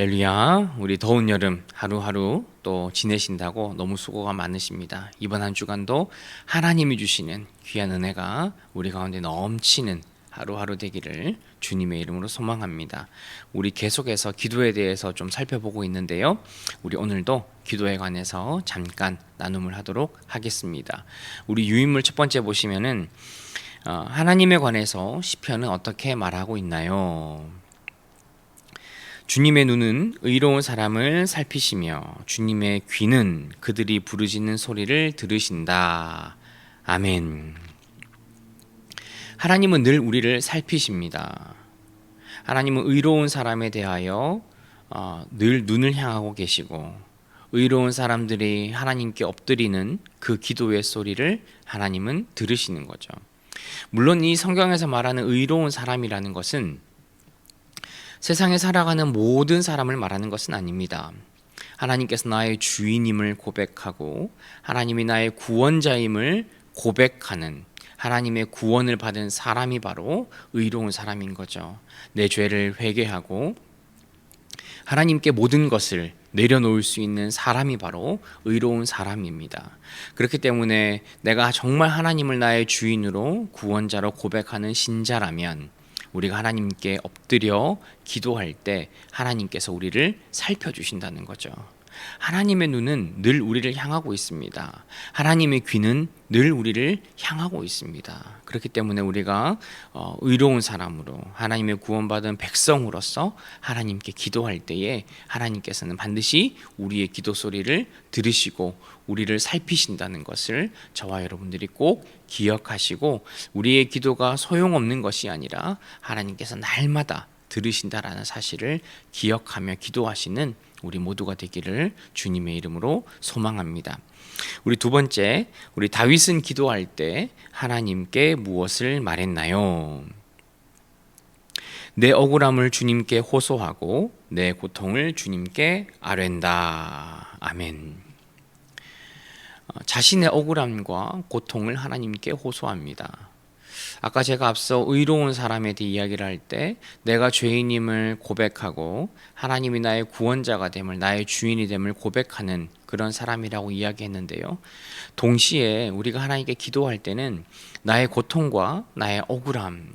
할렐루야. 우리 더운 여름 하루하루 또 지내신다고 너무 수고가 많으십니다. 이번 한 주간도 하나님이 주시는 귀한 은혜가 우리 가운데 넘치는 하루하루 되기를 주님의 이름으로 소망합니다. 우리 계속해서 기도에 대해서 좀 살펴보고 있는데요. 우리 오늘도 기도에 관해서 잠깐 나눔을 하도록 하겠습니다. 우리 유인물 첫 번째 보시면은 하나님에 관해서 시편은 어떻게 말하고 있나요? 주님의 눈은 의로운 사람을 살피시며 주님의 귀는 그들이 부르짖는 소리를 들으신다. 아멘. 하나님은 늘 우리를 살피십니다. 하나님은 의로운 사람에 대하여 늘 눈을 향하고 계시고 의로운 사람들이 하나님께 엎드리는 그 기도의 소리를 하나님은 들으시는 거죠. 물론 이 성경에서 말하는 의로운 사람이라는 것은 세상에 살아가는 모든 사람을 말하는 것은 아닙니다. 하나님께서 나의 주인임을 고백하고 하나님이 나의 구원자임을 고백하는 하나님의 구원을 받은 사람이 바로 의로운 사람인 거죠. 내 죄를 회개하고 하나님께 모든 것을 내려놓을 수 있는 사람이 바로 의로운 사람입니다. 그렇기 때문에 내가 정말 하나님을 나의 주인으로 구원자로 고백하는 신자라면 우리가 하나님께 엎드려 기도할 때 하나님께서 우리를 살펴주신다는 거죠. 하나님의 눈은 늘 우리를 향하고 있습니다. 하나님의 귀는 늘 우리를 향하고 있습니다. 그렇기 때문에 우리가 의로운 사람으로 하나님의 구원받은 백성으로서 하나님께 기도할 때에 하나님께서는 반드시 우리의 기도 소리를 들으시고 우리를 살피신다는 것을 저와 여러분들이 꼭 기억하시고 우리의 기도가 소용없는 것이 아니라 하나님께서 날마다 들으신다라는 사실을 기억하며 기도하시는 우리 모두가 되기를 주님의 이름으로 소망합니다. 우리 두 번째, 우리 다윗은 기도할 때 하나님께 무엇을 말했나요? 내 억울함을 주님께 호소하고 내 고통을 주님께 아뢰다. 아멘. 자신의 억울함과 고통을 하나님께 호소합니다. 아까 제가 앞서 의로운 사람에 대해 이야기를 할 때 내가 죄인임을 고백하고 하나님이 나의 구원자가 됨을 나의 주인이 됨을 고백하는 그런 사람이라고 이야기했는데요. 동시에 우리가 하나님께 기도할 때는 나의 고통과 나의 억울함,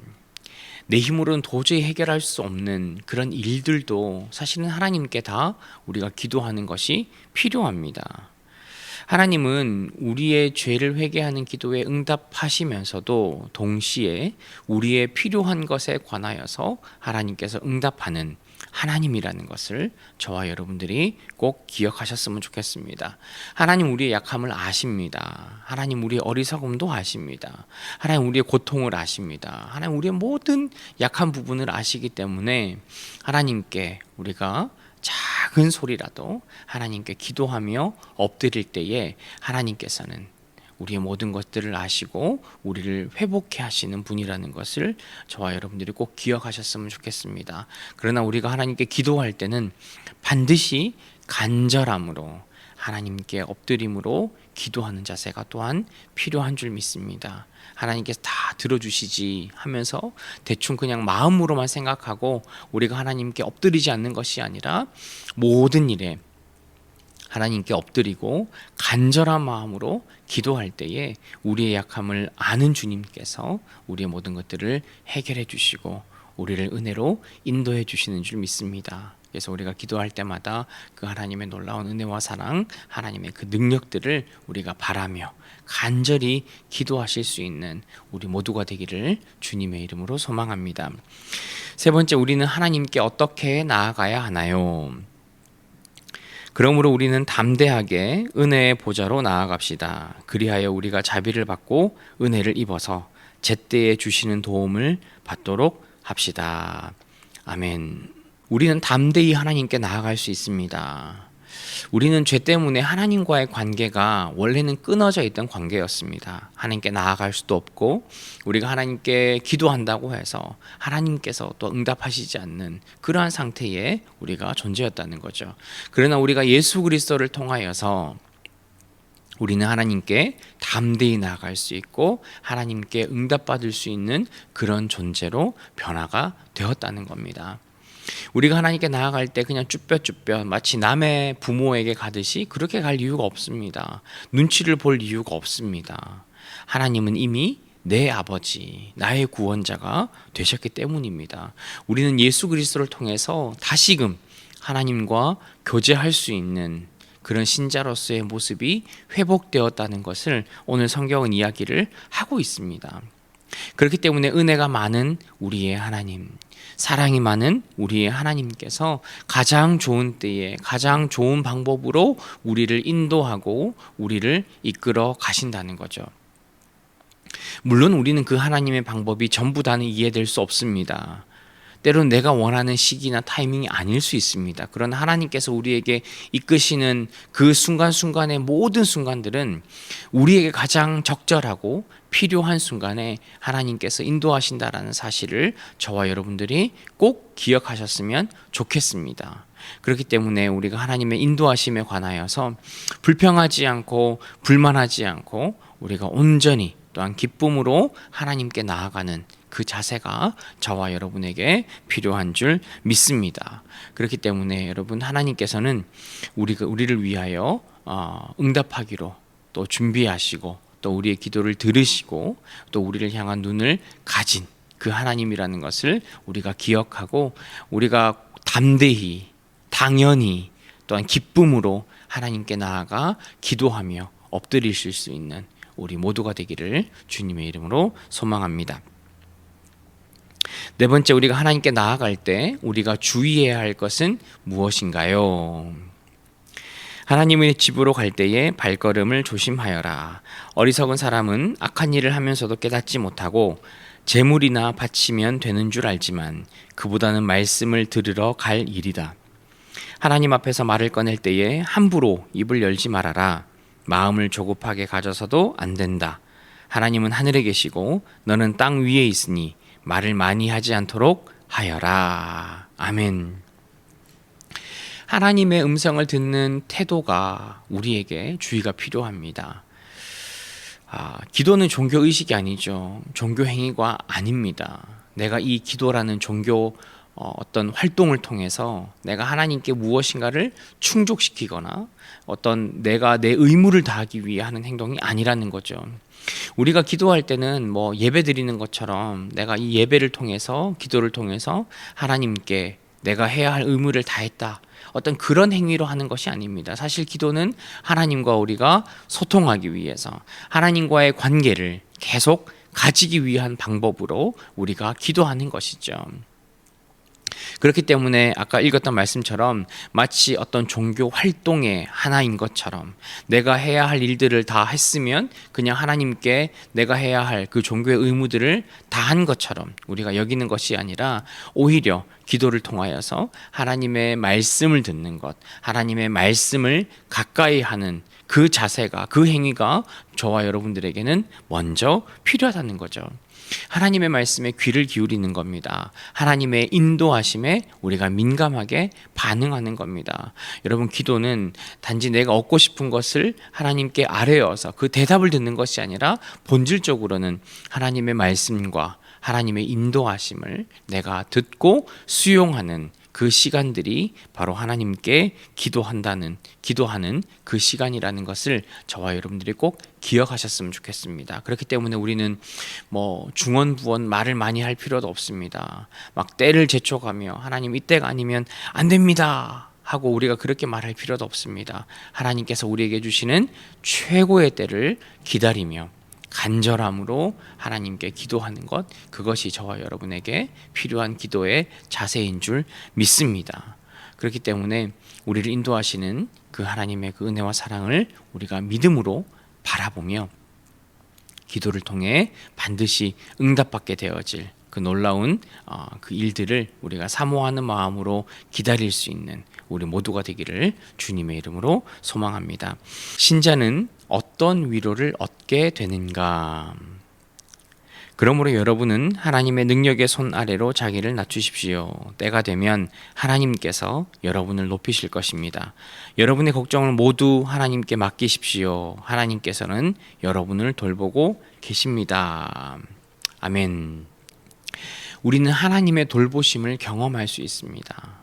내 힘으로는 도저히 해결할 수 없는 그런 일들도 사실은 하나님께 다 우리가 기도하는 것이 필요합니다. 하나님은 우리의 죄를 회개하는 기도에 응답하시면서도 동시에 우리의 필요한 것에 관하여서 하나님께서 응답하는 하나님이라는 것을 저와 여러분들이 꼭 기억하셨으면 좋겠습니다. 하나님 우리의 약함을 아십니다. 하나님 우리의 어리석음도 아십니다. 하나님 우리의 고통을 아십니다. 하나님 우리의 모든 약한 부분을 아시기 때문에 하나님께 우리가 작은 소리라도 하나님께 기도하며 엎드릴 때에 하나님께서는 우리의 모든 것들을 아시고 우리를 회복해 하시는 분이라는 것을 저와 여러분들이 꼭 기억하셨으면 좋겠습니다. 그러나 우리가 하나님께 기도할 때는 반드시 간절함으로 하나님께 엎드림으로 기도하는 자세가 또한 필요한 줄 믿습니다. 하나님께서 다 들어주시지 하면서 대충 그냥 마음으로만 생각하고 우리가 하나님께 엎드리지 않는 것이 아니라 모든 일에 하나님께 엎드리고 간절한 마음으로 기도할 때에 우리의 약함을 아는 주님께서 우리의 모든 것들을 해결해 주시고 우리를 은혜로 인도해 주시는 줄 믿습니다. 그래서 우리가 기도할 때마다 그 하나님의 놀라운 은혜와 사랑, 하나님의 그 능력들을 우리가 바라며 간절히 기도하실 수 있는 우리 모두가 되기를 주님의 이름으로 소망합니다. 세 번째, 우리는 하나님께 어떻게 나아가야 하나요? 그러므로 우리는 담대하게 은혜의 보좌로 나아갑시다. 그리하여 우리가 자비를 받고 은혜를 입어서 제때에 주시는 도움을 받도록 합시다. 아멘. 우리는 담대히 하나님께 나아갈 수 있습니다. 우리는 죄 때문에 하나님과의 관계가 원래는 끊어져 있던 관계였습니다. 하나님께 나아갈 수도 없고 우리가 하나님께 기도한다고 해서 하나님께서 또 응답하시지 않는 그러한 상태에 우리가 존재였다는 거죠. 그러나 우리가 예수 그리스도를 통하여서 우리는 하나님께 담대히 나아갈 수 있고 하나님께 응답받을 수 있는 그런 존재로 변화가 되었다는 겁니다. 우리가 하나님께 나아갈 때 그냥 쭈뼛쭈뼛 마치 남의 부모에게 가듯이 그렇게 갈 이유가 없습니다. 눈치를 볼 이유가 없습니다. 하나님은 이미 내 아버지, 나의 구원자가 되셨기 때문입니다. 우리는 예수 그리스도를 통해서 다시금 하나님과 교제할 수 있는 그런 신자로서의 모습이 회복되었다는 것을 오늘 성경은 이야기를 하고 있습니다. 그렇기 때문에 은혜가 많은 우리의 하나님, 사랑이 많은 우리의 하나님께서 가장 좋은 때에 가장 좋은 방법으로 우리를 인도하고 우리를 이끌어 가신다는 거죠. 물론 우리는 그 하나님의 방법이 전부 다는 이해될 수 없습니다. 때로는 내가 원하는 시기나 타이밍이 아닐 수 있습니다. 그러나 하나님께서 우리에게 이끄시는 그 순간순간의 모든 순간들은 우리에게 가장 적절하고 필요한 순간에 하나님께서 인도하신다라는 사실을 저와 여러분들이 꼭 기억하셨으면 좋겠습니다. 그렇기 때문에 우리가 하나님의 인도하심에 관하여서 불평하지 않고 불만하지 않고 우리가 온전히 또한 기쁨으로 하나님께 나아가는 그 자세가 저와 여러분에게 필요한 줄 믿습니다. 그렇기 때문에 여러분, 하나님께서는 우리를 위하여 응답하기로 또 준비하시고 또 우리의 기도를 들으시고 또 우리를 향한 눈을 가진 그 하나님이라는 것을 우리가 기억하고 우리가 담대히 당연히 또한 기쁨으로 하나님께 나아가 기도하며 엎드리실 수 있는 우리 모두가 되기를 주님의 이름으로 소망합니다. 네 번째, 우리가 하나님께 나아갈 때 우리가 주의해야 할 것은 무엇인가요? 하나님의 집으로 갈 때에 발걸음을 조심하여라. 어리석은 사람은 악한 일을 하면서도 깨닫지 못하고 재물이나 바치면 되는 줄 알지만 그보다는 말씀을 들으러 갈 일이다. 하나님 앞에서 말을 꺼낼 때에 함부로 입을 열지 말아라. 마음을 조급하게 가져서도 안 된다. 하나님은 하늘에 계시고 너는 땅 위에 있으니 말을 많이 하지 않도록 하여라. 아멘. 하나님의 음성을 듣는 태도가 우리에게 주의가 필요합니다. 기도는 종교 의식이 아니죠. 종교 행위가 아닙니다. 내가 이 기도라는 종교 어떤 활동을 통해서 내가 하나님께 무엇인가를 충족시키거나 어떤 내가 내 의무를 다하기 위해 하는 행동이 아니라는 거죠. 우리가 기도할 때는 뭐 예배 드리는 것처럼 내가 이 예배를 통해서 기도를 통해서 하나님께 내가 해야 할 의무를 다했다, 어떤 그런 행위로 하는 것이 아닙니다. 사실 기도는 하나님과 우리가 소통하기 위해서 하나님과의 관계를 계속 가지기 위한 방법으로 우리가 기도하는 것이죠. 그렇기 때문에 아까 읽었던 말씀처럼 마치 어떤 종교 활동의 하나인 것처럼 내가 해야 할 일들을 다 했으면 그냥 하나님께 내가 해야 할 그 종교의 의무들을 다 한 것처럼 우리가 여기는 것이 아니라 오히려 기도를 통하여서 하나님의 말씀을 듣는 것, 하나님의 말씀을 가까이 하는 그 자세가, 그 행위가 저와 여러분들에게는 먼저 필요하다는 거죠. 하나님의 말씀에 귀를 기울이는 겁니다. 하나님의 인도하심에 우리가 민감하게 반응하는 겁니다. 여러분, 기도는 단지 내가 얻고 싶은 것을 하나님께 아뢰어서 그 대답을 듣는 것이 아니라 본질적으로는 하나님의 말씀과 하나님의 인도하심을 내가 듣고 수용하는 그 시간들이 바로 하나님께 기도하는 그 시간이라는 것을 저와 여러분들이 꼭 기억하셨으면 좋겠습니다. 그렇기 때문에 우리는 뭐 중언부언 말을 많이 할 필요도 없습니다. 막 때를 제쳐가며 하나님 이때가 아니면 안 됩니다 하고 우리가 그렇게 말할 필요도 없습니다. 하나님께서 우리에게 주시는 최고의 때를 기다리며 간절함으로 하나님께 기도하는 것, 그것이 저와 여러분에게 필요한 기도의 자세인 줄 믿습니다. 그렇기 때문에 우리를 인도하시는 그 하나님의 그 은혜와 사랑을 우리가 믿음으로 바라보며 기도를 통해 반드시 응답받게 되어질 그 놀라운 그 일들을 우리가 사모하는 마음으로 기다릴 수 있는 우리 모두가 되기를 주님의 이름으로 소망합니다. 신자는 어떤 위로를 얻게 되는가? 그러므로 여러분은 하나님의 능력의 손 아래로 자기를 낮추십시오. 때가 되면 하나님께서 여러분을 높이실 것입니다. 여러분의 걱정을 모두 하나님께 맡기십시오. 하나님께서는 여러분을 돌보고 계십니다. 아멘. 우리는 하나님의 돌보심을 경험할 수 있습니다.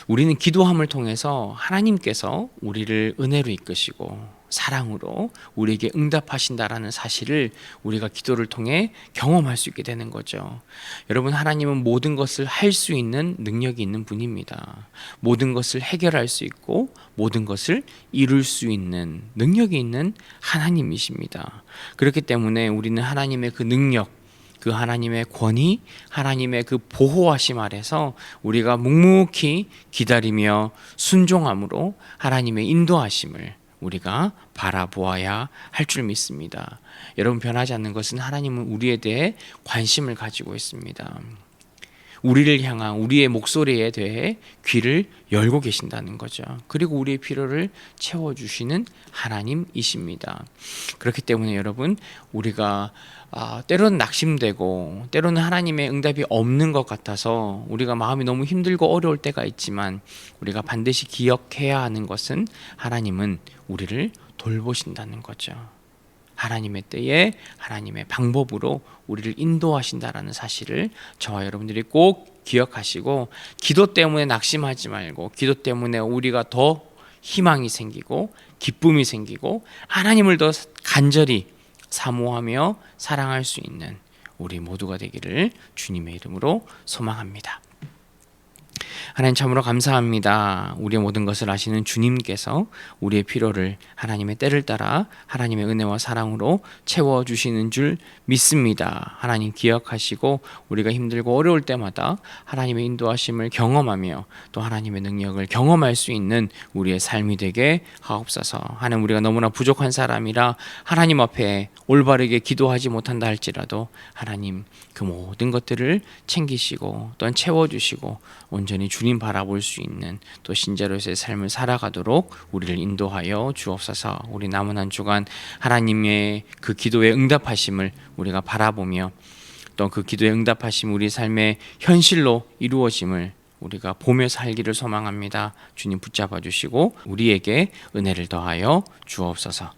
우리는 기도함을 통해서 하나님께서 우리를 은혜로 이끄시고 사랑으로 우리에게 응답하신다라는 사실을 우리가 기도를 통해 경험할 수 있게 되는 거죠. 여러분, 하나님은 모든 것을 할 수 있는 능력이 있는 분입니다. 모든 것을 해결할 수 있고 모든 것을 이룰 수 있는 능력이 있는 하나님이십니다. 그렇기 때문에 우리는 하나님의 그 능력, 그 하나님의 권위, 하나님의 그 보호하심 아래서 우리가 묵묵히 기다리며 순종함으로 하나님의 인도하심을 우리가 바라보아야 할 줄 믿습니다. 여러분, 변하지 않는 것은 하나님은 우리에 대해 관심을 가지고 있습니다. 우리를 향한 우리의 목소리에 대해 귀를 열고 계신다는 거죠. 그리고 우리의 필요를 채워주시는 하나님이십니다. 그렇기 때문에 여러분, 우리가 때로는 낙심되고 때로는 하나님의 응답이 없는 것 같아서 우리가 마음이 너무 힘들고 어려울 때가 있지만 우리가 반드시 기억해야 하는 것은 하나님은 우리를 돌보신다는 거죠. 하나님의 때에 하나님의 방법으로 우리를 인도하신다라는 사실을 저와 여러분들이 꼭 기억하시고, 기도 때문에 낙심하지 말고 기도 때문에 우리가 더 희망이 생기고 기쁨이 생기고 하나님을 더 간절히 사모하며 사랑할 수 있는 우리 모두가 되기를 주님의 이름으로 소망합니다. 하나님, 참으로 감사합니다. 우리의 모든 것을 아시는 주님께서 우리의 필요를 하나님의 때를 따라 하나님의 은혜와 사랑으로 채워주시는 줄 믿습니다. 하나님, 기억하시고 우리가 힘들고 어려울 때마다 하나님의 인도하심을 경험하며 또 하나님의 능력을 경험할 수 있는 우리의 삶이 되게 하옵소서. 하나님, 우리가 너무나 부족한 사람이라 하나님 앞에 올바르게 기도하지 못한다 할지라도 하나님, 그 모든 것들을 챙기시고 또한 채워주시고 온전히 주님 바라볼 수 있는 또 신자로서의 삶을 살아가도록 우리를 인도하여 주옵소서. 우리 남은 한 주간 하나님의 그 기도에 응답하심을 우리가 바라보며 또 그 기도에 응답하심 우리 삶의 현실로 이루어짐을 우리가 보며 살기를 소망합니다. 주님 붙잡아 주시고 우리에게 은혜를 더하여 주옵소서.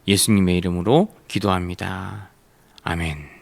예수님의 이름으로 기도합니다. 아멘.